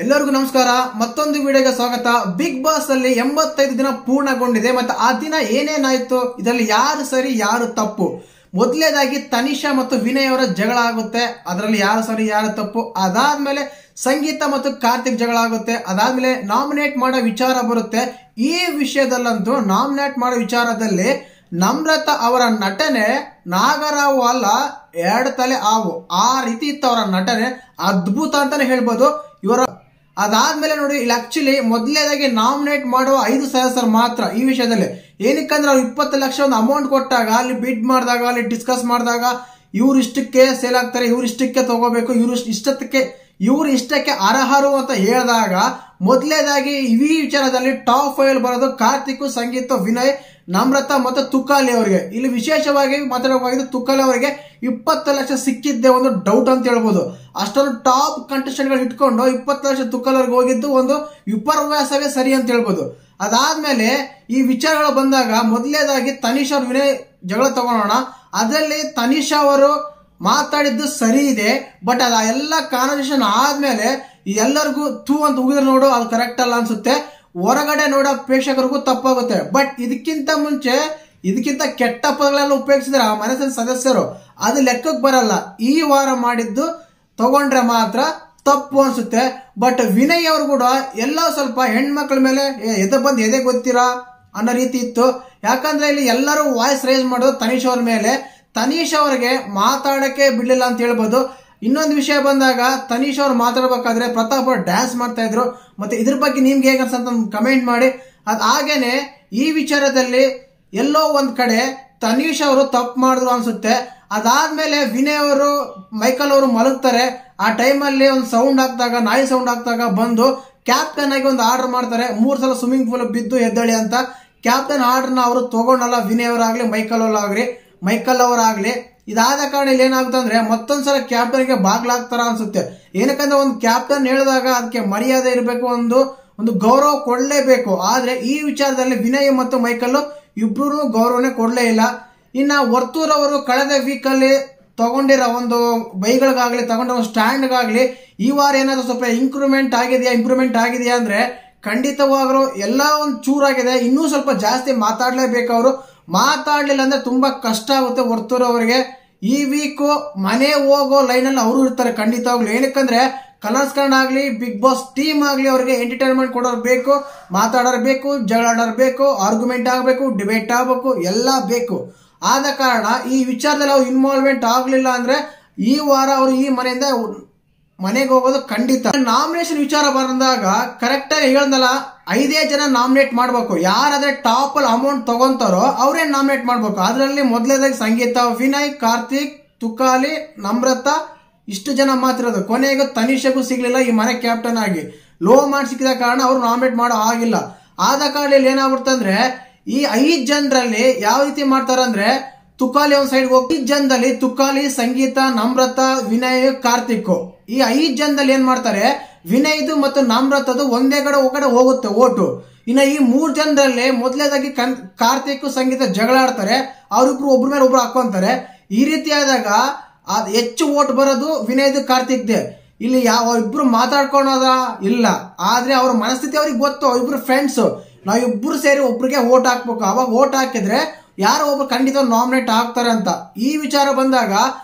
ಎಲ್ಲರಿಗೂ ನಮಸ್ಕಾರ. ಮತ್ತೊಂದು ವಿಡಿಯೋಗೆ ಸ್ವಾಗತ. ಬಿಗ್ ಬಾಸ್ ಅಲ್ಲಿ 85 ದಿನ ಪೂರ್ಣಗೊಂಡಿದೆ. ಮತ್ತೆ ಆ ದಿನ ಏನೇನಾಯ್ತು, ಇದರಲ್ಲಿ ಯಾರು ಸರಿ ಯಾರು ತಪ್ಪು? ಮೊದಲನೇದಾಗಿ ತನಿಷಾ ಮತ್ತು ವಿನಯ್ ಅವರ ಜಗಳ ಆಗುತ್ತೆ, ಅದರಲ್ಲಿ ಯಾರು ಸರಿ ಯಾರು ತಪ್ಪು. ಅದಾದ್ಮೇಲೆ ಸಂಗೀತ ಮತ್ತು ಕಾರ್ತಿಕ್ ಜಗಳ ಆಗುತ್ತೆ. ಅದಾದ್ಮೇಲೆ ನಾಮಿನೇಟ್ ಮಾಡೋ ವಿಚಾರ ಬರುತ್ತೆ. ಈ ವಿಷಯದಲ್ಲಂತೂ ನಾಮಿನೇಟ್ ಮಾಡೋ ವಿಚಾರದಲ್ಲಿ ನಮ್ರತಾ ಅವರ ನಟನೆ ನಾಗರಾವು ಅಲ್ಲ, ಎರಡು ತಲೆ ಹಾವು, ಆ ರೀತಿ ಇತ್ತು ಅವರ ನಟನೆ. ಅದ್ಭುತ ಅಂತಾನೆ ಹೇಳ್ಬೋದು ಇವರ. ಅದಾದ್ಮೇಲೆ ನೋಡಿ, ಇಲ್ಲಿ ಆಕ್ಚುಲಿ ಮೊದಲನೇದಾಗಿ ನಾಮಿನೇಟ್ ಮಾಡುವ 5 ಸದಸ್ಯರು ಮಾತ್ರ ಈ ವಿಷಯದಲ್ಲಿ. ಏನಕ್ಕಂದ್ರೆ ಅವ್ರು 20 ಲಕ್ಷ ಒಂದು ಅಮೌಂಟ್ ಕೊಟ್ಟಾಗ, ಅಲ್ಲಿ ಬಿಡ್ ಮಾಡಿದಾಗ, ಅಲ್ಲಿ ಡಿಸ್ಕಸ್ ಮಾಡಿದಾಗ ಇವ್ರು ಇಷ್ಟಕ್ಕೆ ಸೇಲ್ ಆಗ್ತಾರೆ, ಇವ್ರು ಇಷ್ಟಕ್ಕೆ ತಗೋಬೇಕು, ಇವ್ರು ಇಷ್ಟಕ್ಕೆ ಅರ್ಹರು ಅಂತ ಹೇಳಿದಾಗ ಮೊದಲನೇದಾಗಿ ಈ ವಿಚಾರದಲ್ಲಿ ಟಾಪ್ 5 ಬರೋದು ಕಾರ್ತಿಕ್, ಸಂಗೀತ, ವಿನಯ್, ನಮ್ರತಾ ಮತ್ತು ತುಕಾಲಿ ಅವರಿಗೆ. ಇಲ್ಲಿ ವಿಶೇಷವಾಗಿ ಮಾತಾಡಬೇಕಾಗಿದ್ದು ತುಕಾಲಿ ಅವರಿಗೆ 20 ಲಕ್ಷ ಸಿಕ್ಕಿದ್ದೆ ಒಂದು ಡೌಟ್ ಅಂತ ಹೇಳ್ಬೋದು. ಅಷ್ಟೊಂದು ಟಾಪ್ ಕಂಟೆಸ್ಟೆಂಟ್ ಗಳು ಇಟ್ಕೊಂಡು 20 ಲಕ್ಷ ತುಕಾಲಿ ಅವ್ರಿಗೆ ಹೋಗಿದ್ದು ಒಂದು ವಿಪರ್ಯಾಸವೇ ಸರಿ ಅಂತ ಹೇಳ್ಬೋದು. ಅದಾದ್ಮೇಲೆ ಈ ವಿಚಾರಗಳು ಬಂದಾಗ ಮೊದಲನೇದಾಗಿ ತನಿಷಾ ಅವರು ವಿನಯ್ ಜಗಳ ತಗೊಳ್ಳೋಣ. ಅದರಲ್ಲಿ ತನಿಷಾ ಅವರು ಮಾತಾಡಿದ್ದು ಸರಿ ಇದೆ, ಬಟ್ ಅದ ಎಲ್ಲ ಕಾನ್ವರ್ಸೇಷನ್ ಆದ್ಮೇಲೆ ಎಲ್ಲರಿಗೂ ತೂ ಅಂತ ಉಗಿದ್ರೆ ನೋಡು ಅದು ಕರೆಕ್ಟ್ ಅಲ್ಲ ಅನ್ಸುತ್ತೆ. ಹೊರಗಡೆ ನೋಡೋ ಪ್ರೇಕ್ಷಕರಿಗೂ ತಪ್ಪಾಗುತ್ತೆ. ಬಟ್ ಇದಕ್ಕಿಂತ ಕೆಟ್ಟ ಪದಗಳೆಲ್ಲ ಉಪಯೋಗಿಸಿದ್ರೆ ಆ ಮನಸ್ಸಿನ ಸದಸ್ಯರು ಅದು ಲೆಕ್ಕಕ್ಕೆ ಬರಲ್ಲ. ಈ ವಾರ ಮಾಡಿದ್ದು ತಗೊಂಡ್ರೆ ಮಾತ್ರ ತಪ್ಪು ಅನ್ಸುತ್ತೆ. ಬಟ್ ವಿನಯ್ ಅವರು ಕೂಡ ಎಲ್ಲ ಸ್ವಲ್ಪ ಹೆಣ್ಮಕ್ಳ ಮೇಲೆ ಎದೆ ಗೊತ್ತೀರಾ ಅನ್ನೋ ರೀತಿ ಇತ್ತು. ಯಾಕಂದ್ರೆ ಇಲ್ಲಿ ಎಲ್ಲರೂ ವಾಯ್ಸ್ ರೈಸ್ ಮಾಡೋದು ತನಿಷಾ ಅವ್ರ ಮೇಲೆ. ತನಿಷಾ ಅವ್ರಿಗೆ ಮಾತಾಡಕ್ಕೆ ಬಿಡ್ಲಿಲ್ಲ ಅಂತ ಹೇಳ್ಬೋದು. ಇನ್ನೊಂದು ವಿಷಯ ಬಂದಾಗ ತನಿಷಾ ಅವ್ರು ಮಾತಾಡ್ಬೇಕಾದ್ರೆ ಪ್ರತಾಪ್ ಅವ್ರು ಡ್ಯಾನ್ಸ್ ಮಾಡ್ತಾ ಇದ್ರು. ಮತ್ತೆ ಇದ್ರ ಬಗ್ಗೆ ನಿಮ್ಗೆ ಹೇಗೆ ಅನ್ಸಂತ ಕಮೆಂಟ್ ಮಾಡಿ. ಹಾಗೇನೆ ಈ ವಿಚಾರದಲ್ಲಿ ಎಲ್ಲೋ ಒಂದ್ ಕಡೆ ತನಿಷಾ ಅವರು ತಪ್ಪು ಮಾಡಿದ್ರು ಅನ್ಸುತ್ತೆ. ಅದಾದ್ಮೇಲೆ ವಿನಯ್ ಅವರು ಮೈಕಲ್ ಅವರು ಮಲಗ್ತಾರೆ. ಆ ಟೈಮಲ್ಲಿ ಒಂದು ಸೌಂಡ್ ಆಗ್ದಾಗ, ನಾಯಿ ಸೌಂಡ್ ಆಗ್ದಾಗ ಬಂದು ಕ್ಯಾಪ್ಟನ್ ಆಗಿ ಒಂದು ಆರ್ಡರ್ ಮಾಡ್ತಾರೆ, 3 ಸಲ ಸ್ವಿಮ್ಮಿಂಗ್ ಪೂಲ್ ಬಿದ್ದು ಎದ್ದಳಿ ಅಂತ. ಕ್ಯಾಪ್ಟನ್ ಆರ್ಡರ್ನ ಅವರು ತಗೊಂಡಲ್ಲ, ವಿನಯ್ ಅವರಾಗ್ಲಿ ಮೈಕಲ್ ಅವರಾಗ್ಲಿ. ಇದಾದ ಕಾರಣ ಇಲ್ಲಿ ಏನಾಗುತ್ತೆ ಅಂದ್ರೆ ಮತ್ತೊಂದ್ಸಲ ಕ್ಯಾಪ್ಟನ್ಗೆ ಬಾಗ್ಲಾಗ್ತಾರ ಅನ್ಸುತ್ತೆ. ಏನಕ್ಕಂದ್ರೆ ಒಂದು ಕ್ಯಾಪ್ಟನ್ ಹೇಳಿದಾಗ ಅದಕ್ಕೆ ಮರ್ಯಾದೆ ಇರಬೇಕು, ಒಂದು ಗೌರವ ಕೊಡ್ಲೇಬೇಕು. ಆದ್ರೆ ಈ ವಿಚಾರದಲ್ಲಿ ವಿನಯ್ ಮತ್ತು ಮೈಕಲ್ ಇಬ್ರು ಗೌರವನೇ ಕೊಡ್ಲೇ ಇಲ್ಲ. ಇನ್ನ ವರ್ತೂರ್ ಅವರು ಕಳೆದ ವೀಕ್ ಅಲ್ಲಿ ತಗೊಂಡಿರೋ ಒಂದು ಬೈಗಳಿಗಾಗ್ಲಿ, ತಗೊಂಡಿರೋ ಸ್ಟ್ಯಾಂಡ್ಗಾಗ್ಲಿ ಈ ವಾರ ಏನಾದ್ರು ಸ್ವಲ್ಪ ಇಂಪ್ರೂವ್ಮೆಂಟ್ ಆಗಿದೆಯಾ ಅಂದ್ರೆ ಖಂಡಿತವಾಗ್ರು ಎಲ್ಲ ಒಂದು ಚೂರಾಗಿದೆ. ಇನ್ನೂ ಸ್ವಲ್ಪ ಜಾಸ್ತಿ ಮಾತಾಡ್ಲೇಬೇಕು. ಅವರು ಮಾತಾಡ್ಲಿಲ್ಲ ಅಂದ್ರೆ ತುಂಬಾ ಕಷ್ಟ ಆಗುತ್ತೆ ವರ್ತೂರ್ ಅವರಿಗೆ. ಈ ವೀಕ್ ಮನೆ ಹೋಗೋ ಲೈನ್ ಅಲ್ಲಿ ಅವರು ಇರ್ತಾರೆ ಖಂಡಿತವಾಗ್ಲು. ಏನಕ್ಕಂದ್ರೆ ಕಲರ್ಸ್ ಕನ್ನಡ ಆಗ್ಲಿ, ಬಿಗ್ ಬಾಸ್ ಟೀಮ್ ಆಗ್ಲಿ ಅವ್ರಿಗೆ ಎಂಟರ್ಟೈನ್ಮೆಂಟ್ ಕೊಡೋರು ಬೇಕು, ಮಾತಾಡೋರು ಬೇಕು, ಜಗಳಾಡೋರು ಬೇಕು, ಆರ್ಗ್ಯುಮೆಂಟ್ ಆಗಬೇಕು, ಡಿಬೇಟ್ ಆಗಬೇಕು, ಎಲ್ಲ ಬೇಕು. ಆದ ಕಾರಣ ಈ ವಿಚಾರದಲ್ಲಿ ಅವ್ರು ಇನ್ವಾಲ್ವ್ಮೆಂಟ್ ಆಗ್ಲಿಲ್ಲ ಅಂದ್ರೆ ಈ ವಾರ ಅವರು ಈ ಮನೆಯಿಂದ ಮನೆಗೆ ಹೋಗೋದು ಖಂಡಿತ. ನಾಮಿನೇಷನ್ ವಿಚಾರ ಬಂದಾಗ ಕರೆಕ್ಟ್ ಆಗಿ ಹೇಳ್ದಲ್ಲ, 5 ಜನ ನಾಮಿನೇಟ್ ಮಾಡ್ಬೇಕು. ಯಾರಾದ್ರೆ ಟಾಪ್ ಅಲ್ಲಿ ಅಮೌಂಟ್ ತಗೊಂತಾರೋ ಅವರೇ ನಾಮಿನೇಟ್ ಮಾಡ್ಬೇಕು. ಅದರಲ್ಲಿ ಮೊದಲನೇದಾಗಿ ಸಂಗೀತ, ವಿನಯ್, ಕಾರ್ತಿಕ್, ತುಕಾಲಿ, ನಮ್ರತಾ, ಇಷ್ಟು ಜನ ಮಾತ್ರ ಇರೋದು. ಕೊನೆಗೂ ತನಿಷಾಗೂ ಸಿಗ್ಲಿಲ್ಲ ಈ ಮನೆ ಕ್ಯಾಪ್ಟನ್ ಆಗಿ. ಲೋ ಮಾರ್ಕ್ಸ್ ಸಿಕ್ಕಿದ ಕಾರಣ ಅವ್ರು ನಾಮಿನೇಟ್ ಮಾಡೋ ಆಗಿಲ್ಲ. ಆದ ಕಾರಣ ಇಲ್ಲಿ ಏನಾಗ್ಬಿಡುತ್ತೆ ಅಂದ್ರೆ ಈ 5 ಜನರಲ್ಲಿ ಯಾವ ರೀತಿ ಮಾಡ್ತಾರ ಅಂದ್ರೆ ತುಕಾಲಿ ಒಂದ್ ಸೈಡ್ ಹೋಗಿ 5 ಜನದಲ್ಲಿ ತುಕಾಲಿ, ಸಂಗೀತ, ನಮ್ರತಾ, ವಿನಯ್, ಕಾರ್ತಿಕ್ ಈ 5 ಜನದಲ್ಲಿ ಏನ್ ಮಾಡ್ತಾರೆ, ವಿನಯ್ದು ಮತ್ತು ನಮ್ರತದು ಒಂದೇ ಕಡೆ ಹೋಗುತ್ತೆ ಓಟು. ಇನ್ನ ಈ 3 ಜನರಲ್ಲಿ ಮೊದಲನೇದಾಗಿ ಕಾರ್ತಿಕ್, ಸಂಗೀತ ಜಗಳ ಆಡ್ತಾರೆ. ಅವ್ರಿಬ್ರು ಒಬ್ರ ಮೇಲೆ ಒಬ್ರು ಹಾಕೊಂತಾರೆ. ಈ ರೀತಿ ಆದಾಗ ಹೆಚ್ಚು ಓಟ್ ಬರೋದು ವಿನಯ್ದು, ಕಾರ್ತಿಕ್ದೆ. ಇಲ್ಲಿ ಇಬ್ರು ಮಾತಾಡ್ಕೊಳೋದ ಇಲ್ಲ, ಆದ್ರೆ ಅವ್ರ ಮನಸ್ಥಿತಿ ಅವ್ರಿಗೆ ಗೊತ್ತು. ಅವ್ರಿಬ್ರು ಫ್ರೆಂಡ್ಸ್, ನಾವಿಬ್ರು ಸೇರಿ ಒಬ್ರಿಗೆ ಓಟ್ ಹಾಕ್ಬೇಕು. ಅವಾಗ ಓಟ್ ಹಾಕಿದ್ರೆ ಯಾರೋ ಒಬ್ರು ಖಂಡಿತ ನಾಮಿನೇಟ್ ಆಗ್ತಾರೆ ಅಂತ. ಈ ವಿಚಾರ ಬಂದಾಗ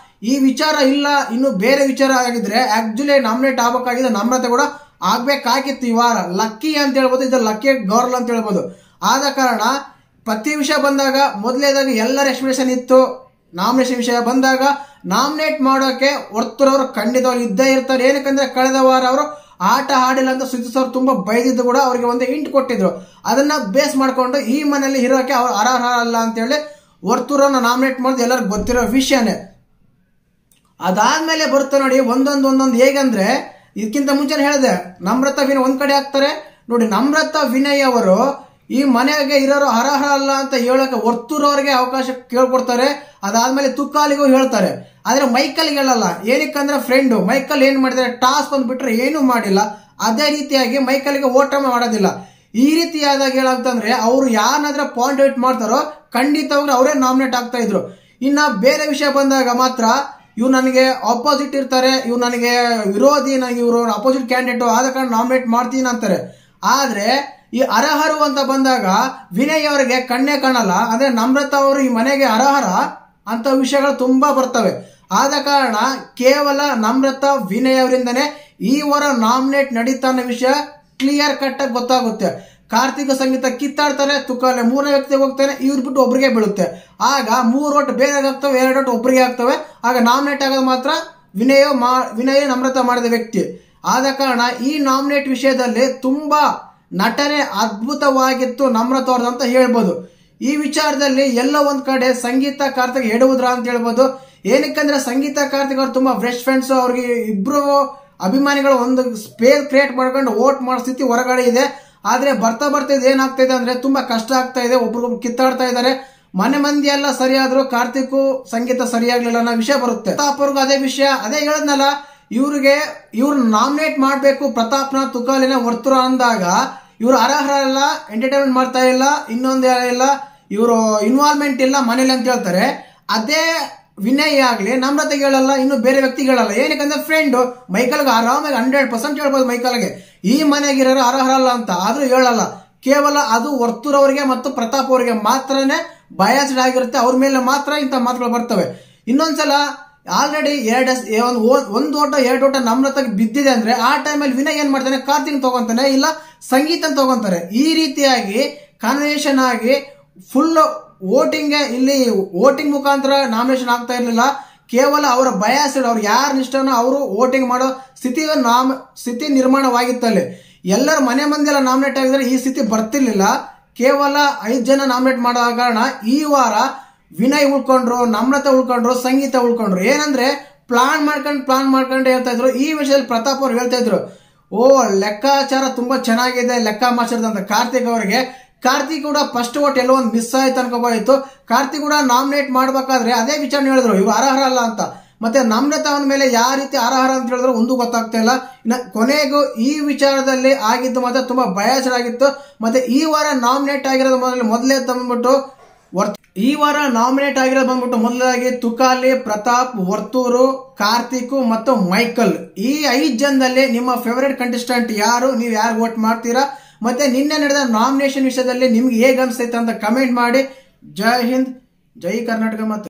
ಈ ವಿಚಾರ ಇಲ್ಲ, ಇನ್ನು ಬೇರೆ ವಿಚಾರ ಆಗಿದ್ರೆ ಆಕ್ಚುಲಿ ನಾಮಿನೇಟ್ ಆಗ್ಬೇಕಾಗಿದೆ. ನಮ್ರತೆ ಕೂಡ ಆಗ್ಬೇಕಾಗಿತ್ತು ಈ ವಾರ. ಲಕ್ಕಿ ಅಂತ ಹೇಳ್ಬೋದು, ಇದು ಲಕ್ಕಿ ಗರ್ಲ್ ಅಂತ ಹೇಳ್ಬೋದು. ಆದ ಕಾರಣ ಪ್ರತಿ ವಿಷಯ ಬಂದಾಗ ಮೊದಲನೇದಾಗಿ ಎಲ್ಲರ ಎಕ್ಸ್ಪ್ರೆಷನ್ ಇತ್ತು. ನಾಮಿನೇಷನ್ ವಿಷಯ ಬಂದಾಗ ನಾಮಿನೇಟ್ ಮಾಡೋಕೆ ವರ್ತೂರವರು ಖಂಡಿತವಾಗಿ ಇದ್ದೇ ಇರ್ತಾರೆ. ಏನಕ್ಕಂದ್ರೆ ಕಳೆದ ವಾರ ಅವರು ಆಟ ಆಡಿಲ್ಲ ಅಂತ ಸುಜಿತ್ ಸರ್ ತುಂಬಾ ಬೈದಿದ್ದು ಕೂಡ ಅವರಿಗೆ ಒಂದು ಹಿಂಟ್ ಕೊಟ್ಟಿದ್ರು. ಅದನ್ನ ಬೇಸ್ ಮಾಡ್ಕೊಂಡು ಈ ಮನೆಯಲ್ಲಿ ಇರೋಕೆ ಅವ್ರು ಅರ್ಹ ಅಲ್ಲ ಅಂತ ಹೇಳಿ ವರ್ತೂರನ್ನ ನಾಮಿನೇಟ್ ಮಾಡೋದು ಎಲ್ಲರಿಗೂ ಗೊತ್ತಿರೋ ವಿಷಯನೇ. ಅದಾದ್ಮೇಲೆ ಬರುತ್ತೆ ನೋಡಿ ಒಂದೊಂದು ಹೇಗಂದ್ರೆ, ಇದಕ್ಕಿಂತ ಮುಂಚೆ ಹೇಳಿದೆ ನಮ್ರತಾ ವಿನಯ್ ಒಂದ್ ಕಡೆ ಹಾಕ್ತಾರೆ ನೋಡಿ. ನಮ್ರತಾ ವಿನಯ್ ಅವರು ಈ ಮನೆಗೆ ಇರೋರು ಅರ್ಹ ಅಲ್ಲ ಅಂತ ಹೇಳಕ್ಕೆ ವರ್ತೂರ್ ಅವರಿಗೆ ಅವಕಾಶ ಕೇಳ್ಕೊಡ್ತಾರೆ. ಅದಾದ್ಮೇಲೆ ತುಕಾಲಿಗೂ ಹೇಳ್ತಾರೆ, ಆದ್ರೆ ಮೈಕಲ್ಗೆ ಹೇಳಲ್ಲ. ಏನಕ್ಕಂದ್ರೆ ಫ್ರೆಂಡ್ ಮೈಕಲ್ ಏನ್ ಮಾಡಿದ್ರೆ ಟಾಸ್ಕ್ ಒಂದು ಬಿಟ್ರೆ ಏನು ಮಾಡಿಲ್ಲ. ಅದೇ ರೀತಿಯಾಗಿ ಮೈಕಲ್ಗೆ ಓಟ ಮಾಡೋದಿಲ್ಲ. ಈ ರೀತಿಯಾದಾಗ ಹೇಳಂತಂದ್ರೆ ಅವ್ರು ಯಾರನ್ನಾದ್ರೆ ಪಾಯಿಂಟ್ ಔಟ್ ಮಾಡ್ತಾರೋ ಖಂಡಿತವಾಗ್ಲೂ ಅವರೇ ನಾಮಿನೇಟ್ ಆಗ್ತಾ ಇದ್ರು. ಇನ್ನ ಬೇರೆ ವಿಷಯ ಬಂದಾಗ ಮಾತ್ರ ಇವ್ರು ನನಗೆ ಆಪೋಸಿಟ್ ಇರ್ತಾರೆ, ಇವ್ರು ನನಗೆ ವಿರೋಧಿ, ನನಗೆ ಇವರು ಅಪೋಸಿಟ್ ಕ್ಯಾಂಡಿಡೇಟ್, ಆದ ಕಾರಣ ನಾಮಿನೇಟ್ ಮಾಡ್ತೀನಿ ಅಂತಾರೆ. ಆದ್ರೆ ಈ ಅರ್ಹರು ಅಂತ ಬಂದಾಗ ವಿನಯ್ ಅವರಿಗೆ ಕಣ್ಣೇ ಕಾಣಲ್ಲ. ಅಂದ್ರೆ ನಮ್ರತಾ ಅವರು ಈ ಮನೆಗೆ ಅರ್ಹರ ಅಂತ ವಿಷಯಗಳು ತುಂಬಾ ಬರ್ತವೆ. ಆದ ಕಾರಣ ಕೇವಲ ನಮ್ರತಾ ವಿನಯ್ ಅವರಿಂದನೇ ಈ ವಾರ ನಾಮಿನೇಟ್ ನಡೀತಾ ಅನ್ನೋ ವಿಷಯ ಕ್ಲಿಯರ್ ಕಟ್ ಆಗಿ ಗೊತ್ತಾಗುತ್ತೆ. ಕಾರ್ತಿಕ್ ಸಂಗೀತ ಕಿತ್ತಾಡ್ತಾರೆ, ತುಕಾಲೆ 3ನೇ ವ್ಯಕ್ತಿಗೆ ಹೋಗ್ತಾನೆ, ಇವ್ರು ಬಿಟ್ಟು ಒಬ್ರಿಗೆ ಬೀಳುತ್ತೆ. ಆಗ 3 ಓಟ್ ಬೇರೆ ಆಗ್ತವೆ, 2 ಓಟ್ ಒಬ್ರಿಗೆ ಆಗ್ತವೆ. ಆಗ ನಾಮಿನೇಟ್ ಆಗೋದು ಮಾತ್ರ ವಿನಯ ನಮ್ರತಾ ಮಾಡಿದ ವ್ಯಕ್ತಿ. ಆದ ಕಾರಣ ಈ ನಾಮಿನೇಟ್ ವಿಷಯದಲ್ಲಿ ತುಂಬಾ ನಟನೆ ಅದ್ಭುತವಾಗಿತ್ತು ನಮ್ರತಾ ಅವ್ರದ್ದು ಅಂತ ಹೇಳ್ಬೋದು. ಈ ವಿಚಾರದಲ್ಲಿ ಎಲ್ಲ ಒಂದ್ ಕಡೆ ಸಂಗೀತ ಕಾರ್ತಿಕ್ ಎಡುವುದ್ರ ಅಂತ ಹೇಳ್ಬೋದು. ಏನಕ್ಕಂದ್ರೆ ಸಂಗೀತ ಕಾರ್ತಿಕ್ ಅವ್ರು ತುಂಬಾ ಬೆಸ್ಟ್ ಫ್ರೆಂಡ್ಸ್, ಅವ್ರಿಗೆ ಇಬ್ರು ಅಭಿಮಾನಿಗಳು ಒಂದು ಸ್ಪೇಸ್ ಕ್ರಿಯೇಟ್ ಮಾಡ್ಕೊಂಡು ವೋಟ್ ಮಾಡೋ ಸ್ಥಿತಿ ಹೊರಗಡೆ ಇದೆ. ಆದ್ರೆ ಬರ್ತಾ ಇದು ಏನಾಗ್ತಾ ಇದೆ ಅಂದ್ರೆ ತುಂಬಾ ಕಷ್ಟ ಆಗ್ತಾ ಇದೆ, ಒಬ್ರಿಗೊಬ್ರು ಕಿತ್ತಾಡ್ತಾ ಇದ್ದಾರೆ. ಮನೆ ಮಂದಿ ಎಲ್ಲ ಸರಿಯಾದ್ರು ಕಾರ್ತಿಕ್ ಸಂಗೀತ ಸರಿಯಾಗ್ಲಿಲ್ಲ ಅನ್ನೋ ವಿಷಯ ಬರುತ್ತೆ. ಪ್ರತಾಪ್ ಅವ್ರಿಗೂ ಅದೇ ವಿಷಯ, ಅದೇ ಹೇಳದ್ನಲ್ಲ, ಇವ್ರು ನಾಮಿನೇಟ್ ಮಾಡ್ಬೇಕು ಪ್ರತಾಪ್ನ ತುಕಾಲಿನ ವರ್ತುರ ಅಂದಾಗ ಇವ್ರು ಅರ್ಹರಲ್ಲ, ಎಂಟರ್ಟೈನ್ಮೆಂಟ್ ಮಾಡ್ತಾ ಇಲ್ಲ, ಇನ್ನೊಂದು ಇಲ್ಲ, ಇವರು ಇನ್ವಾಲ್ವ್ಮೆಂಟ್ ಇಲ್ಲ ಮನೇಲಿ ಅಂತ ಹೇಳ್ತಾರೆ. ಅದೇ ವಿನಯ್ ಆಗ್ಲಿ ನಮ್ರತೆಗೆ ಹೇಳಲ್ಲ, ಇನ್ನು ಬೇರೆ ವ್ಯಕ್ತಿಗೆ ಹೇಳಲ್ಲ. ಏನಕ್ಕಂದ್ರೆ ಫ್ರೆಂಡ್ ಮೈಕಲ್ಗೆ ಆರಾಮಾಗಿ 100% ಹೇಳ್ಬೋದು ಮೈಕಲ್ಗೆ ಈ ಮನೆಗಿರೋರು ಅರ್ಹರಲ್ಲ ಅಂತ, ಆದ್ರೂ ಹೇಳಲ್ಲ. ಕೇವಲ ಅದು ವರ್ತೂರ್ ಅವರಿಗೆ ಮತ್ತು ಪ್ರತಾಪ್ ಅವರಿಗೆ ಮಾತ್ರನೇ ಬಯಾಸ್ಡ್ ಆಗಿರುತ್ತೆ, ಅವ್ರ ಮೇಲೆ ಮಾತ್ರ ಇಂಥ ಮಾತುಗಳು ಬರ್ತವೆ. ಇನ್ನೊಂದ್ಸಲ ಆಲ್ರೆಡಿ ಒಂದು ಓಟ 2 ಓಟ ನಮ್ರತೆಗೆ ಬಿದ್ದಿದೆ ಅಂದ್ರೆ ಆ ಟೈಮಲ್ಲಿ ವಿನಯ್ ಏನ್ ಮಾಡ್ತಾನೆ, ಕಾರ್ತಿಕ್ ತಗೊಂತಾನೆ, ಇಲ್ಲ ಸಂಗೀತ ತಗೊಂತಾರೆ. ಈ ರೀತಿಯಾಗಿ ಕಾನ್ವರ್ಸೇಷನ್ ಆಗಿ ಫುಲ್ ವೋಟಿಂಗ್ ಮುಖಾಂತರ ನಾಮಿನೇಷನ್ ಆಗ್ತಾ ಇರ್ಲಿಲ್ಲ. ಕೇವಲ ಅವರ ಬಯಾಸ್ಡ್, ಅವ್ರು ಯಾರು ಇಷ್ಟನೋ ಅವರು ವೋಟಿಂಗ್ ಮಾಡೋ ಸ್ಥಿತಿ ನಿರ್ಮಾಣವಾಗಿತ್ತಲ್ಲಿ. ಎಲ್ಲರ ಮನೆ ಮಂದಿ ಎಲ್ಲ ನಾಮಿನೇಟ್ ಆಗಿದ್ರೆ ಈ ಸ್ಥಿತಿ ಬರ್ತಿರ್ಲಿಲ್ಲ. ಕೇವಲ 5 ಜನ ನಾಮಿನೇಟ್ ಮಾಡೋ ಕಾರಣ ಈ ವಾರ ವಿನಯ್ ಉಳ್ಕೊಂಡ್ರು, ನಮ್ರತಾ ಉಳ್ಕೊಂಡ್ರು, ಸಂಗೀತ ಉಳ್ಕೊಂಡ್ರು. ಏನಂದ್ರೆ ಪ್ಲಾನ್ ಮಾಡ್ಕೊಂಡು ಹೇಳ್ತಾ ಇದ್ರು. ಈ ವಿಷಯದಲ್ಲಿ ಪ್ರತಾಪ್ ಅವ್ರು ಹೇಳ್ತಾ ಇದ್ರು, ಲೆಕ್ಕಾಚಾರ ತುಂಬಾ ಚೆನ್ನಾಗಿದೆ, ಲೆಕ್ಕ ಮಾರ್ಚರ್ದ ಅಂತ ಕಾರ್ತಿಕ್ ಅವರಿಗೆ. ಕಾರ್ತಿಕ್ ಕೂಡ ಫಸ್ಟ್ ಓಟ್ ಎಲ್ಲೋ ಒಂದು ಮಿಸ್ ಆಯ್ತು ಅನ್ಕೋಬೋಯ್ತು. ಕಾರ್ತಿಕ್ ಕೂಡ ನಾಮಿನೇಟ್ ಮಾಡ್ಬೇಕಾದ್ರೆ ಅದೇ ವಿಚಾರ ಹೇಳಿದ್ರು, ಇವ್ರು ಅರ್ಹರ ಅಲ್ಲ ಅಂತ. ಮತ್ತೆ ನಮ್ರತಾ ಅವನ ಮೇಲೆ ಯಾವ ರೀತಿ ಅರ್ಹರ ಅಂತ ಹೇಳಿದ್ರು ಒಂದು ಗೊತ್ತಾಗ್ತಾ ಇಲ್ಲ. ಕೊನೆಗೂ ಈ ವಿಚಾರದಲ್ಲಿ ಆಗಿದ್ದು ಮಾತ್ರ ತುಂಬಾ ಬಯಾಸ್ಡ್ ಆಗಿತ್ತು. ಮತ್ತೆ ಈ ವಾರ ನಾಮಿನೇಟ್ ಆಗಿರೋದು ಮೊದಲಾಗಿ ತುಕಾಲಿ, ಪ್ರತಾಪ್, ವರ್ತೂರು, ಕಾರ್ತಿಕ್ ಮತ್ತು ಮೈಕಲ್. ಈ 5 ಜನದಲ್ಲಿ ನಿಮ್ಮ ಫೇವರೇಟ್ ಕಂಟೆಸ್ಟೆಂಟ್ ಯಾರು, ನೀವು ಯಾರು ವೋಟ್ ಮಾಡ್ತೀರಾ? ಮತ್ತೆ ನಿನ್ನೆ ನಡೆದ ನಾಮಿನೇಷನ್ ವಿಷಯದಲ್ಲಿ ನಿಮ್ಗೆ ಹೇಗೆ ಅನಿಸ್ತೈತೆ ಅಂತ ಕಮೆಂಟ್ ಮಾಡಿ. ಜೈ ಹಿಂದ್, ಜೈ ಕರ್ನಾಟಕ. ಮತ್ತೆ